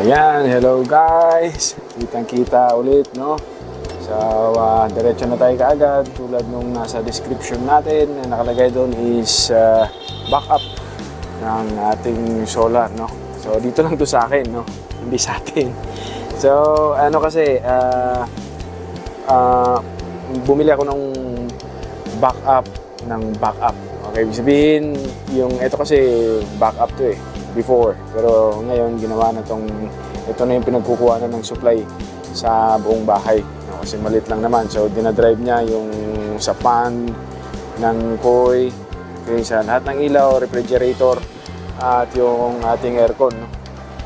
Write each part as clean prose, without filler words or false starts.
Ayan, hello guys! Kitang-kita ulit, no? So, diretso na tayo kaagad. Tulad nung nasa description natin, nakalagay doon is backup ng ating solar, no? So, dito lang to sa akin, no? Hindi sa atin. So, ano kasi, bumili ako ng backup ng backup. Okay, ibig sabihin, ito kasi backup to before. Pero ngayon, ginawa na ito na yung pinagkukuha na ng supply sa buong bahay. No, kasi malit lang naman. So, dinadrive niya yung sa fan ng koi, okay, sa lahat ng ilaw, refrigerator, at yung ating aircon. No?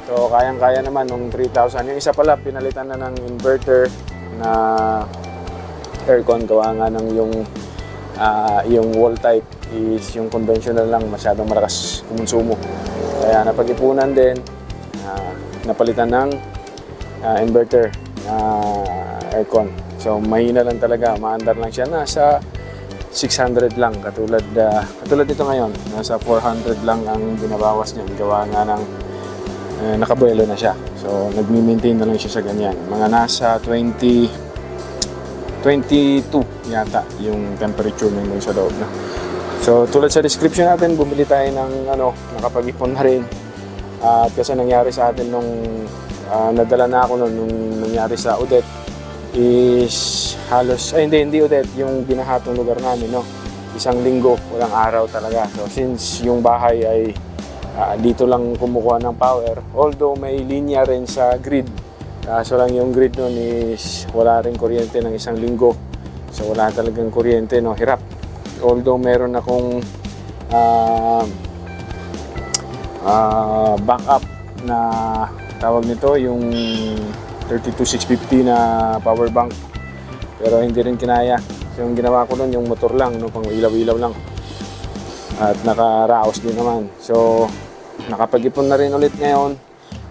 So, kayang-kaya naman nung 3,000. Yung isa pala, pinalitan na ng inverter na aircon. Gawa nga ng yung wall type is yung conventional lang, masyadong malakas kumonsumo. Kaya napag-ipunan din, napalitan ng inverter na aircon. So mahina lang talaga, maandar lang siya, nasa 600 lang, katulad nito ngayon, nasa 400 lang ang binabawas niya. Gawa nga ng nakabuelo na siya. So nagmi-maintain na lang siya sa ganyan. Mga nasa 22 yata yung temperature nung sa loob na. So tulad sa description natin, bumili tayo ng nakapag-ipon na rin. At kasi nangyari sa atin nung nadala na ako nung nangyari sa Odette is halos, hindi Odette, yung binahatong lugar namin, no? Isang linggo, walang araw talaga. So since yung bahay ay dito lang kumukuha ng power, although may linya rin sa grid, so lang yung grid nun is wala rin kuryente ng isang linggo. So wala talagang kuryente, no? Hirap. Although meron akong backup na tawag nito, yung 32650 na power bank, pero hindi rin kinaya. So yung ginawa ko nun, yung motor lang, no? Pang ilaw-ilaw lang, at nakaraos din naman. So nakapag-ipon na rin ulit ngayon,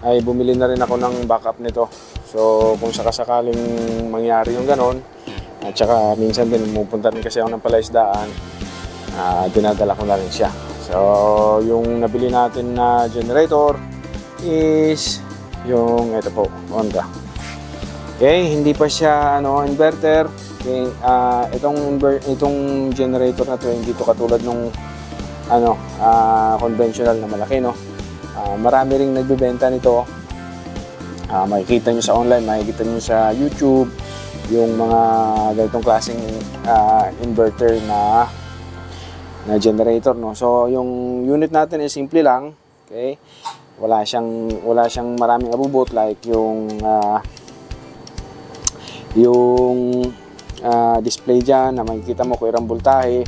ay bumili na rin ako ng backup nito. So kung sakasakaling mangyari yung ganon, at saka minsan din pupunta rin kasi ako ng palaisdaan, dinadala ko na rin siya. So yung nabili natin na generator is yung ito po, Honda. Okay, hindi pa siya inverter. Okay, itong generator na to, hindi to katulad nung conventional na malaki, no? Marami ring nagbebenta nito. Makikita nyo sa online, makikita nyo sa YouTube yung mga ganitong klaseng inverter na generator, no? So yung unit natin is simple lang, okay? Wala siyang maraming abubot like yung display diyan na makikita mo kung ilang voltahe,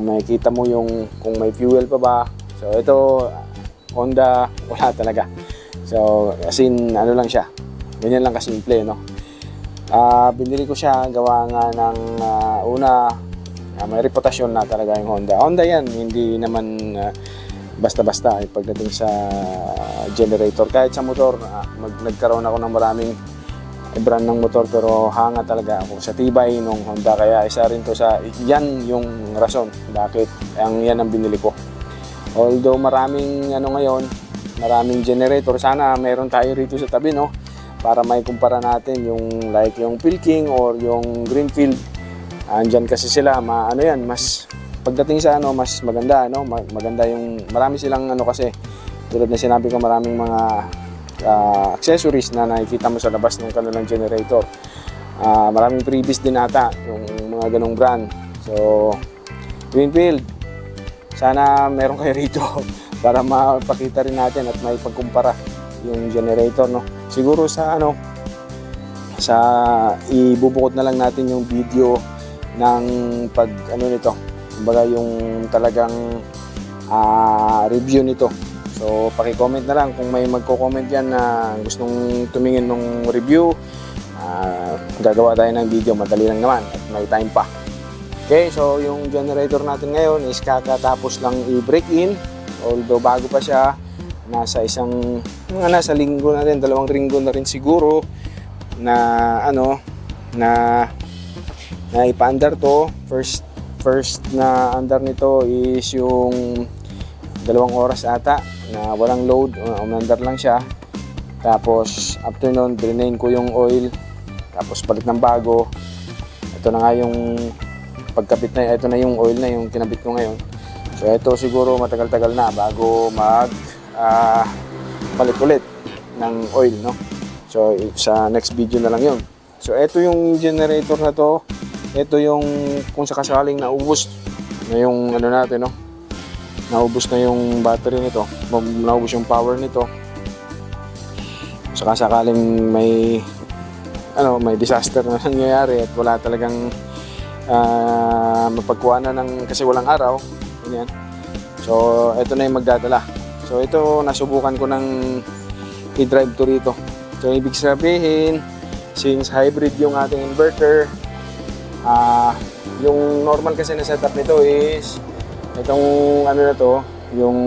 makikita mo yung kung may fuel pa ba. So ito Honda, wala talaga. So as in lang siya, ganyan lang kasimple, no? Binili ko siya gawa nga ng may reputasyon na talaga yung Honda. Honda yan, hindi naman basta-basta pagdating sa generator. Kahit sa motor, nagkaroon ako ng maraming brand ng motor, pero hanga talaga ako sa tibay ng Honda. Kaya isa rin to yan yung rason bakit yan ang binili ko. Although maraming ngayon, maraming generator, sana meron tayo rito sa tabi, no? Para may kumpara natin yung Philking or yung Greenfield. Andyan kasi sila, mas pagdating sa mas maganda, maganda yung marami silang kasi tulad na sinabi ko, maraming mga accessories na nakikita mo sa labas ng kanilang generator. Maraming freebies din ata yung mga ganong brand. So Greenfield, sana meron kayo rito para mapakita rin natin at may pagkumpara yung generator, no? Siguro sa ibubukod na lang natin yung video ng nito, kumbaga yung talagang review nito. So paki-comment na lang kung may magko-comment yan na gustong tumingin ng review. Gagawa tayo ng video, madali lang naman at may time pa. Okay, so yung generator natin ngayon is kakatapos lang i-break in, although bago pa siya, nasa linggo na rin, 2 linggo na rin siguro na na ipa-under to. First na under nito is yung 2 oras ata na walang load, umandar lang siya. Tapos after nun, drain ko yung oil. Tapos palit ng bago. Ito na nga yung pagkabit na, ito na yung oil na yung kinabit ko ngayon. So ito siguro matagal-tagal na bago palit ulit ng oil, no? So sa next video na lang yun. So ito yung generator na to. Ito yung kung sakasakaling naubos na yung ano natin, no? Naubos na yung battery nito, naubos yung power nito. Sakasakaling may disaster na nangyayari at wala talagang mapagkuhanan ng kasi walang araw, ganyan. So ito na yung magdadala. So ito nasubukan ko ng i-drive to rito. So ibig sabihin, since hybrid yung ating inverter, yung normal kasi na setup nito is itong ano na to, yung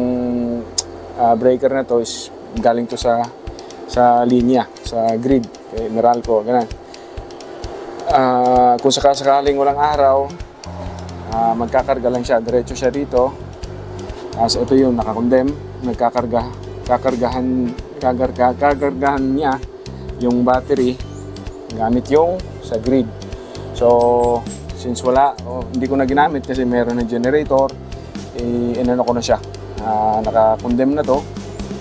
breaker na to is galing to sa linya, sa grid, kay Meralco, ganun. Kung sakasakaling walang araw, magkakarga lang siya, diretso siya dito. Tapos ito yung nakakondem, kakargahan niya yung battery gamit yung sa grid. So since wala, hindi ko na ginamit kasi meron ng generator, inano ko na siya, nakakondem na to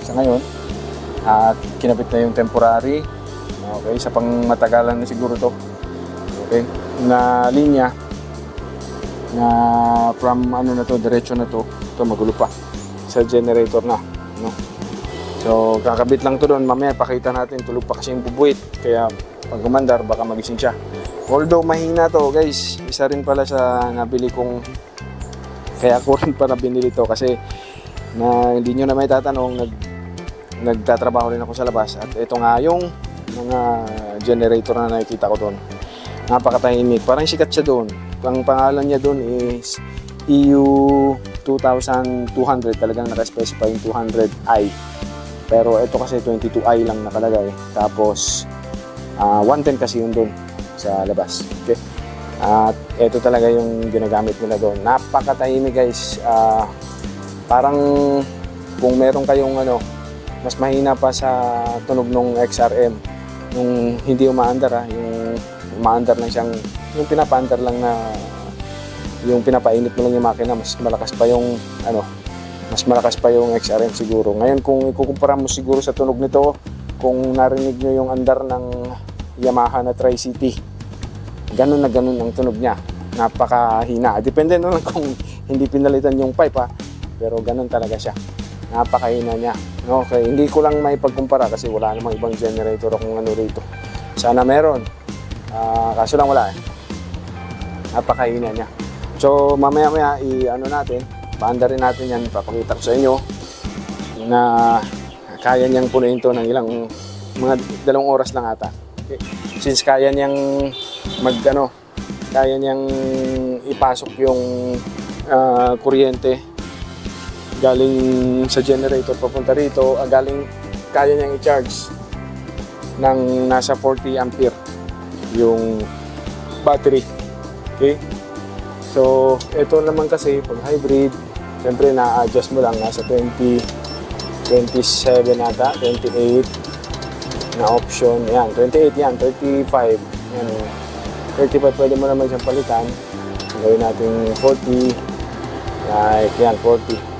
sa ngayon at kinabit na yung temporary. Okay, sa pang matagalan na siguro to. Okay, na linya na from ano na to, diretso na to. Ito magulo pa sa generator na, no? So kakabit lang to doon, mamaya pakita natin. Tulog pa kasi yung bubuit, kaya pag gumandar baka magising siya. Although mahina to guys, isa rin pala sa nabili kong, kaya ko rin pa binili to kasi na hindi nyo na may tatanong, nagtatrabaho rin ako sa labas at ito nga yung mga generator na nakikita ko doon. Napakatahimik, parang sikat siya doon. Ang pangalan niya doon is EU 2200, talagang naka-specify yung 200i. Pero ito kasi 22i lang nakalagay. Tapos 110 kasi yun doon sa labas. Okay? At ito talaga yung ginagamit nila doon. Napakatahimik guys. Parang kung meron kayong mas mahina pa sa tunog ng XRM, yung hindi umaandar, yung umaandar lang siyang, yung pinapaandar lang na, yung pinapainit mo lang yung makina, mas malakas pa yung mas malakas pa yung XRM siguro. Ngayon kung ikukumpara mo siguro sa tunog nito, kung narinig nyo yung andar ng Yamaha na Tri-City, ganun na ganun ang tunog niya. Napakahina. Depende na lang kung hindi pinalitan yung pipe, pero ganun talaga siya. Napakahina niya. Okay, hindi ko lang may pagkumpara kasi wala namang ibang generator akong rito. Sana meron. Kaso lang wala . Napakahina niya. So mamaya natin, paandarin natin yan, papakita ko sa inyo na kaya niyang punuin to ng ilang mga 2 oras lang ata. Okay. Since kaya niyang kaya niyang ipasok yung kuryente galing sa generator papunta rito, kaya niyang i-charge ng nasa 40 ampere yung battery. Okay? So, ito naman kasi pag hybrid, siyempre na-adjust mo lang, nasa 27 ata, 28 na option. Yan, 28 yan, 35. Yan, 35 pwede mo naman siyang palitan. Gawin natin 40. Like yan, 40.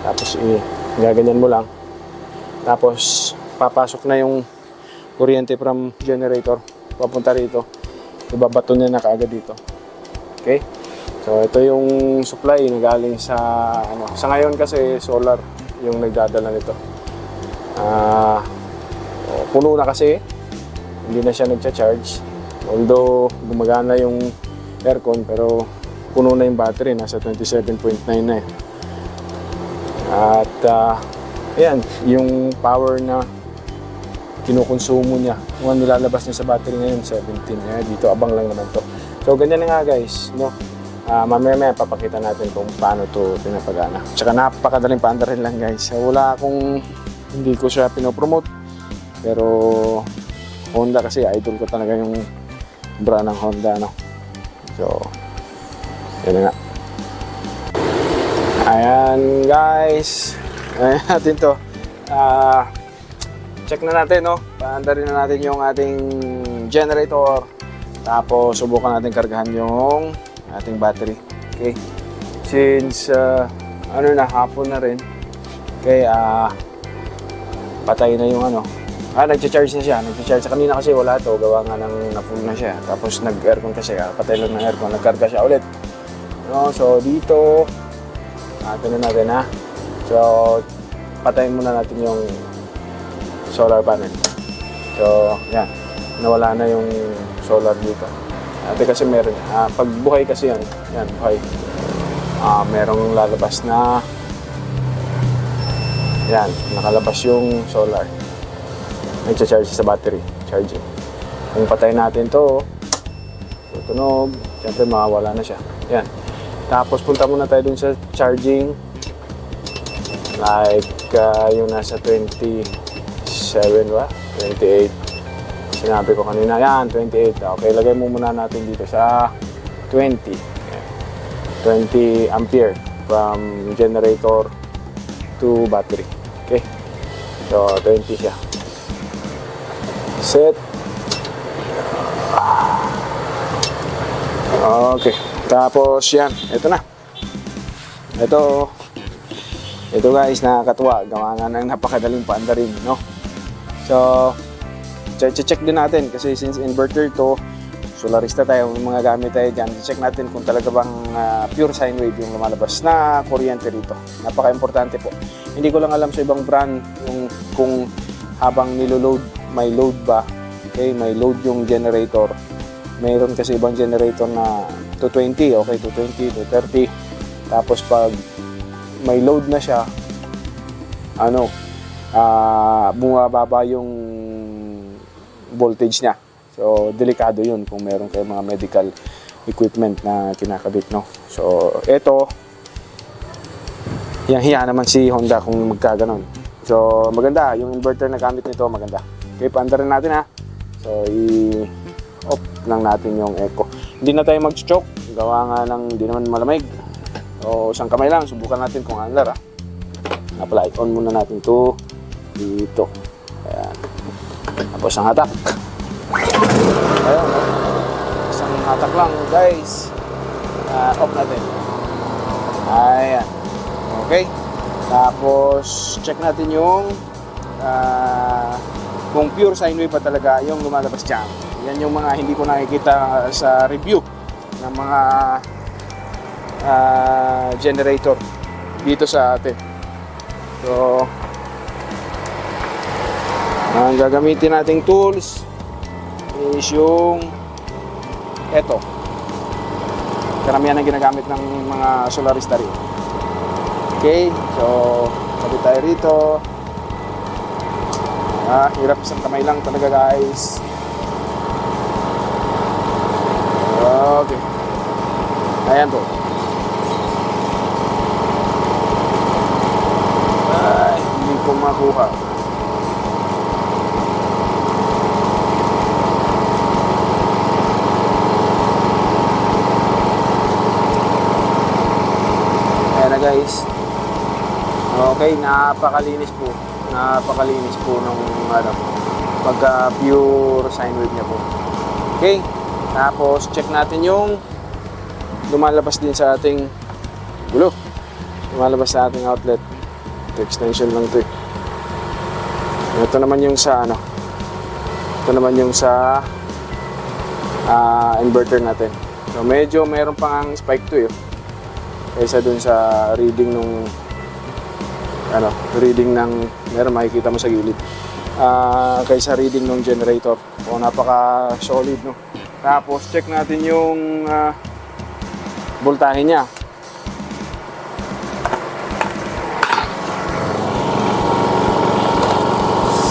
Tapos gaganyan mo lang. Tapos papasok na yung kuryente from generator papunta rito. Ibabato niya na kaagad dito. Okay? So ito yung supply na galing sa sa ngayon kasi solar yung nagdadala nito. Puno na kasi, hindi na siya nagcha-charge. Although gumagana yung aircon, pero puno na yung battery, nasa 27.9 na . At ayan, yung power na kinukonsumo niya, yung nilalabas niya sa battery ngayon, 17. Dito abang lang naman to. So ganyan na nga guys, no? Mamaya papakita natin kung paano to pinapagana. Tsaka napakadaling paandarin lang guys. Wala akong, hindi ko siya pinopromote, pero Honda kasi idol ko talaga yung brand ng Honda, no? So yan na nga. Ayan guys, ayan natin to. check na natin, no? Paandarin na natin yung ating generator. Tapos, subukan natin kargahan yung ating battery. Okay? Since, hapon na rin. Okay, patay na yung nag-charge na siya. Nag-charge kanina kasi wala to. Gawa nga ng na-full na siya. Tapos, nag-aircon kasi. Patay lang ng aircon. Nagkarga siya ulit. No? So, dito, na natin, ha? So, patayin muna natin yung solar panel. So, yan. Nawala na yung solar dito. Ate kasi meron. Pag buhay kasi yan. Yan, buhay. Merong lalabas na yan. Nakalabas yung solar. Nag-charge sa battery. Charging. Kung patayin natin to, tutunog. Siyempre, mawawala na siya. Yan. Tapos, punta muna tayo dun sa charging. Like, yung nasa 27 ba? 28. Sinabi ko kanina, yan, 28. Okay, lagay mo muna natin dito sa 20. 20 ampere from generator to battery. Okay. So, 20 siya. Set. Okay. Tapos, yan. Ito na. Ito guys, nakakatuwa. Gawa nga ng napakadaling paandarin, no? So, check din natin kasi since inverter to, solarista tayo, may mga gamit tayo dyan. Check natin kung talaga bang pure sine wave yung lumalabas na kuryente rito. Napaka-importante po. Hindi ko lang alam sa ibang brand kung habang niloload, may load ba. Okay, may load yung generator. Mayroon kasi ibang generator na 220, okay, 220, 230. Tapos pag may load na siya, bumababa yung voltage niya. So, delikado yun kung meron kayong mga medical equipment na kinakabit, no? So, eto, hiya naman si Honda kung magkaganon. So, maganda. Yung inverter na gamit nito, maganda. Okay, paandarin natin, ha? So, i-off lang natin yung echo. Hindi na tayo mag-choke. Gawa nga lang, hindi naman malamig. O, isang kamay lang. Subukan natin kung andar, ha? Apply. On muna natin to dito. Ayan. Tapos ang hatak. Ayan. Isang hatak lang, guys. Off natin. Ayan. Okay. Tapos, check natin yung kung pure sine wave pa talaga yung lumalabas dyan. Yan yung mga hindi ko nakikita sa review ng mga generator dito sa atin. So, ang gagamitin nating tools is yung eto. Karamihan ang ginagamit ng mga solarista rin. Okay, so sabit tayo rito. Hirap, isang kamay lang talaga, guys. Okay. Ayan po. Ay, hindi ko makuha. Ayan na, guys. Okay, napakalinis po. Napakalinis po nung pagka pure sine wave niya po. Okay, tapos check natin yung lumalabas din sa ating gulo. Lumalabas sa ating outlet. Ito, extension lang ito. Ito naman yung sa ito naman yung sa inverter natin. So medyo mayroon pang spike to kaysa dun sa reading nung reading ng meron makikita mo sa gilid kaysa reading ng generator. O napaka solid, no? Tapos check natin yung voltahe niya.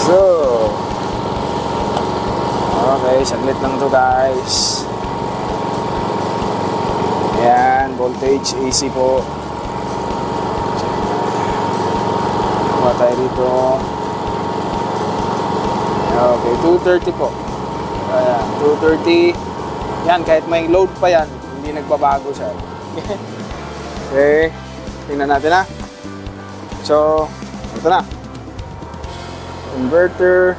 So, okay, saglit lang to, guys. Ayan, voltage AC po. Kuha tayo dito. Okay, 230 po. Ayan, 230. Yan, kahit may load pa yan, hindi nagbabago siya. Okay, tingnan natin, ha. So, ito na. inverter.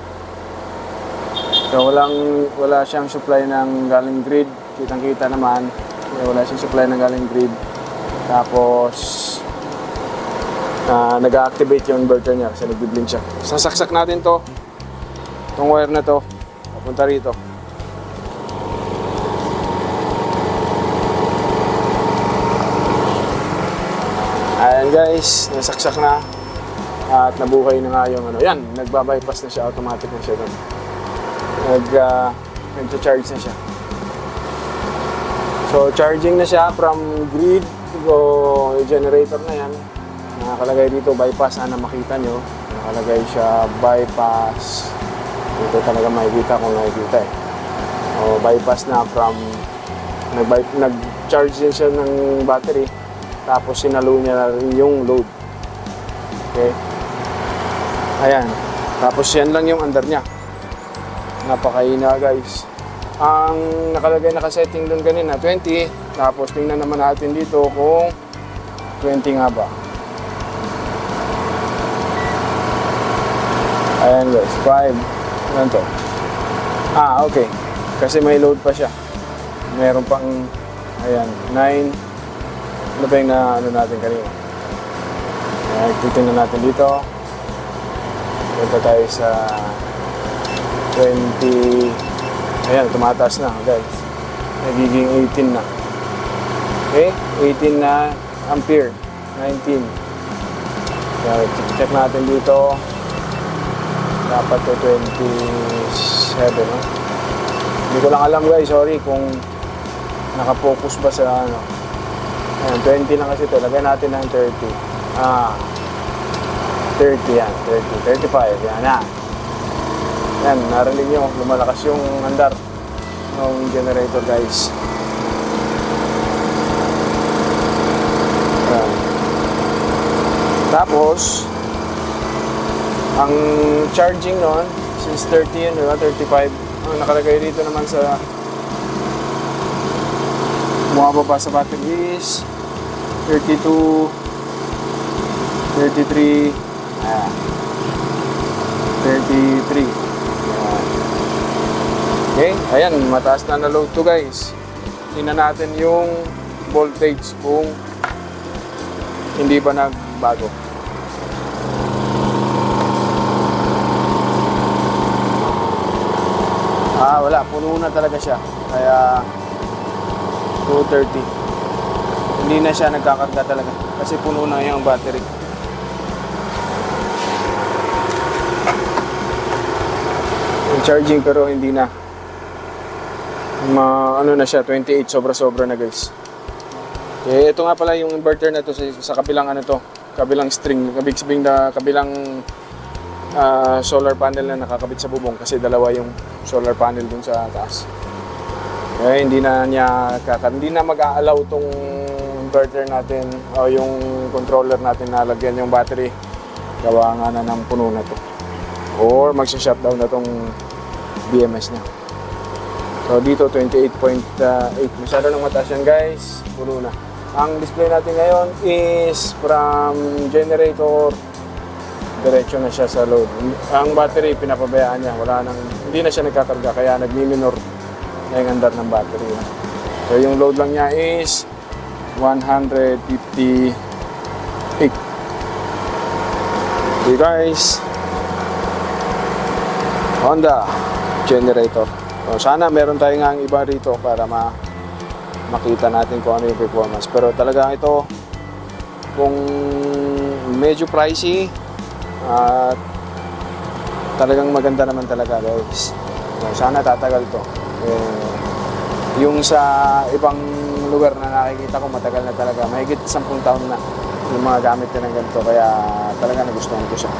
So wala siyang supply ng galing grid. Kitang-kita naman. Wala siyang supply ng galing grid. Tapos nag-activate yung inverter niya kasi nagbi-blink siya. Sasaksak natin to. Itong wire na to. Papunta rito. Ayan guys, nasaksak na. At nabuhay na nga yung ano. Yan, nagbabypass na siya. Automatic na siya doon. Nag-charge na siya. So, charging na siya from grid. So, yung generator na yan. Nakalagay dito, bypass. Sana makita nyo. Nakalagay siya, bypass. Dito talaga makikita kung nakikita eh. O, bypass na from... Nag-charge din siya ng battery. Tapos, sinalo niya na rin yung load. Okay. Ayan. Tapos, yan lang yung under niya. Napakaina guys. Ang nakalagay nakasetting doon kanina 20. Tapos tingnan naman natin dito kung 20 nga ba. Ayan guys, 5. Ano to? Okay. Kasi may load pa siya. Meron pang, ayan, 9. Ano ba yung na ano natin kanina? Ayan, titingnan natin dito. Punta tayo sa 20. Ayan, tumataas na guys. Nagiging 18 na. Okay? 18 na ampere. 19. Kaya check natin dito. Dapat to 27. No? Hindi ko lang alam guys. Sorry kung nakapokus ba sa ano. Ayan, 20 na kasi ito. Lagyan natin ng 30. 30 yan. 30. 35. Yan na. Yan, narinig nyo, lumalakas yung andar ng generator guys. Yan. Tapos, ang charging nun, since 30 yun, diba? 35, ang nakalagay dito naman sa bumababa sa battery is 32, 33, 33. Okay, ayan, mataas na load to guys. Tingnan natin yung voltage kung hindi ba nagbago. Wala, puno na talaga siya. Kaya 230. Hindi na siya nagkakarga talaga kasi puno na yung battery. Yung charging pero hindi na. Ano na siya, 28, sobra-sobra na guys. Okay, ito nga pala yung inverter na to sa kabilang ano to, kabilang string, kabilang solar panel na nakakabit sa bubong kasi dalawa yung solar panel dun sa taas. Okay, hindi na mag-a-allow tong inverter natin o yung controller natin na lagyan yung battery. Gawa nga na ng puno na to. Or magsa-shutdown na tong BMS niya. So dito 28.8. Masyado nang mataas yan guys. Puno na. Ang display natin ngayon is from generator. Diretso na siya sa load. Ang battery pinapabayaan niya. Hindi na siya nagkakarga kaya nagmi-minor na yung andar ng battery. So yung load lang niya is 158. Okay guys. Honda generator. So, sana meron tayong ang iba rito para makita natin kung ano yung performance. Pero talagang ito, kung medyo pricey, at talagang maganda naman talaga guys. So, sana tatagal to. Yung sa ibang lugar na nakikita ko matagal na talaga. Mahigit 10 taon na yung mga gamit na ng ganito. Kaya talaga nagustuhan ko siya.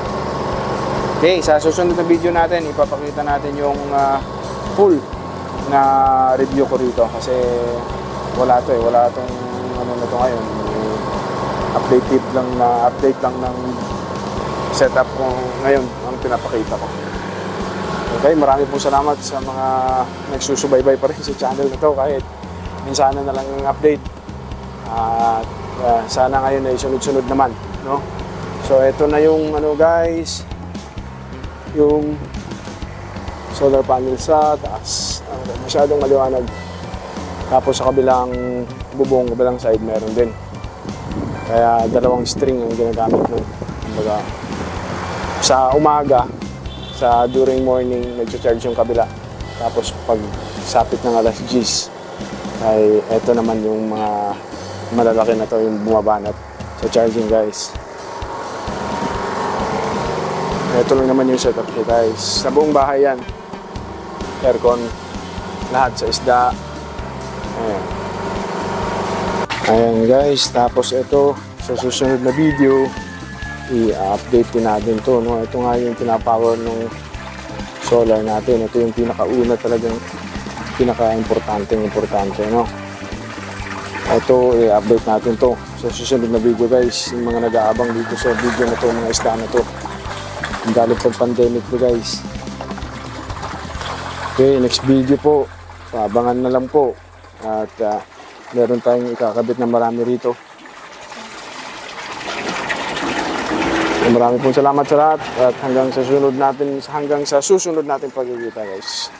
Okay, sa susunod na video natin, ipapakita natin yung full na review ko rito kasi wala tong ano na to ngayon, update lang ng setup ko ngayon ang pinapakita ko. Okay, marami pong salamat sa mga nagsusubaybay pa rin sa channel na to kahit minsan na lang ang update. At sana ngayon ay sunod-sunod naman, no? So ito na yung ano guys, yung solar panel sa taas. Masyadong maliwanag. Tapos sa kabilang bubong, kabilang side, meron din. Kaya dalawang string ang ginagamit nun. Kumbaga, sa umaga, during morning, nag-charge yung kabila. Tapos pag sapit ng alas 10, ay eto naman yung mga malalaki na to, yung bumabanat sa charging, guys. Ito lang naman yung setup ko, guys. Sa buong bahay yan. Aircon, lahat sa isda. Ayan. Ayan, guys. Tapos ito, sa susunod na video, i-update din natin to, no? Ito nga yung pinapower ng solar natin. Ito yung pinakauna talagang pinaka-importante, no? Ito, i-update natin to sa susunod na video, guys. Yung mga nag-aabang dito sa video na to, mga isda na to. Ang galing pang pandemic to, guys. Okay, next video po. Abangan na lang po. At meron tayong ikakabit na marami rito. Marami pong salamat sa lahat. At hanggang sa susunod natin pagkikita, guys.